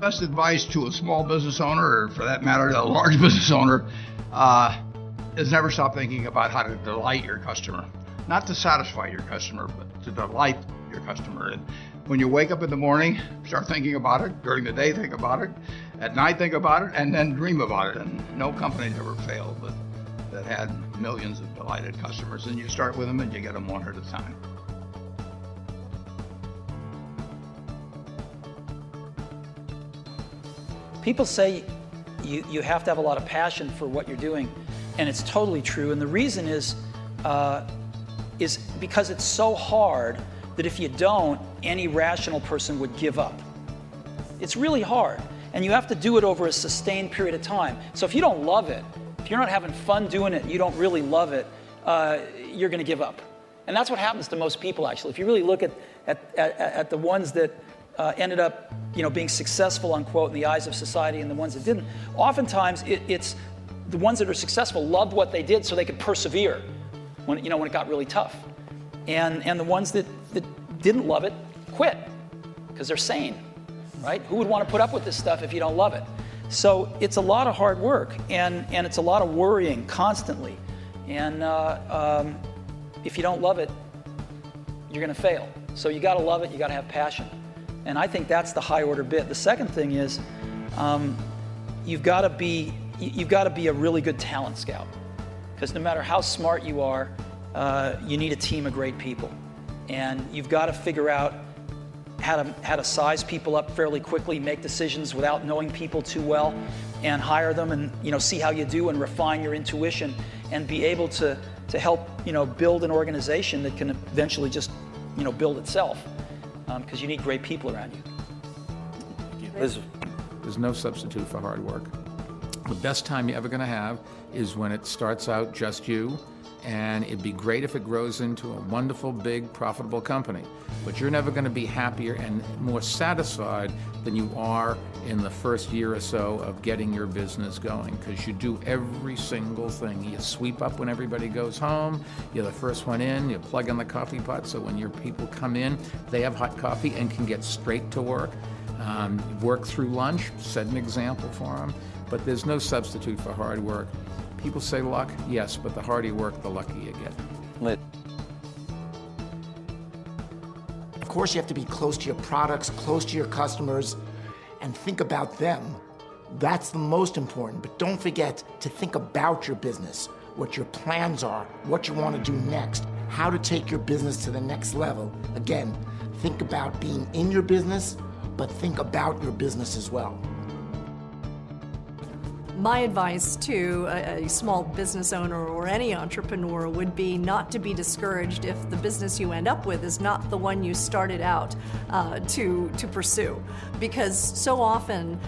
Best advice to a small business owner, or for that matter, a large business owner, is never stop thinking about how to delight your customer. Not to satisfy your customer, but to delight your customer. And when you wake up in the morning, start thinking about it. During the day, think about it. At night, think about it, and then dream about it. And no company's ever failed that had millions of delighted customers. And you start with them and you get them one at a time. People say you have to have a lot of passion for what you're doing, and it's totally true. And the reason is because it's so hard that if you don't, any rational person would give up. It's really hard, and you have to do it over a sustained period of time. So if you don't love it, if you're not having fun doing it, and you don't really love it, you're going to give up. And that's what happens to most people, actually. If you really look at the ones that ended up, being successful, unquote, in the eyes of society, and the ones that didn't. Oftentimes, it's the ones that are successful loved what they did, so they could persevere when it got really tough, and the ones that didn't love it quit because they're sane, right? Who would want to put up with this stuff if you don't love it? So it's a lot of hard work, and it's a lot of worrying constantly, and if you don't love it, you're going to fail. So you got to love it. You got to have passion. And I think that's the high order bit. The second thing is you've got to be a really good talent scout, because no matter how smart you are, you need a team of great people, and you've got to figure out how to size people up fairly quickly, make decisions without knowing people too well, and hire them, and see how you do, and refine your intuition, and be able to help build an organization that can eventually just build itself. Because you need great people around you. There's no substitute for hard work. The best time you're ever going to have is when it starts out just you, and it'd be great if it grows into a wonderful, big, profitable company. But you're never going to be happier and more satisfied than you are in the first year or so of getting your business going, because you do every single thing. You sweep up when everybody goes home, you're the first one in, you plug in the coffee pot so when your people come in, they have hot coffee and can get straight to work. Work through lunch, set an example for them, but there's no substitute for hard work. People say luck, yes, but the harder you work, the luckier you get. Lit. Of course, you have to be close to your products, close to your customers, and think about them. That's the most important, but don't forget to think about your business, what your plans are, what you want to do next, how to take your business to the next level. Again, think about being in your business, but think about your business as well. My advice to a small business owner or any entrepreneur would be not to be discouraged if the business you end up with is not the one you started out to pursue. Because so often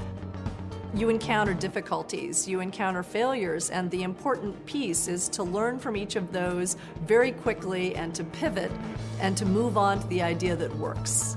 you encounter difficulties, you encounter failures, and the important piece is to learn from each of those very quickly and to pivot and to move on to the idea that works.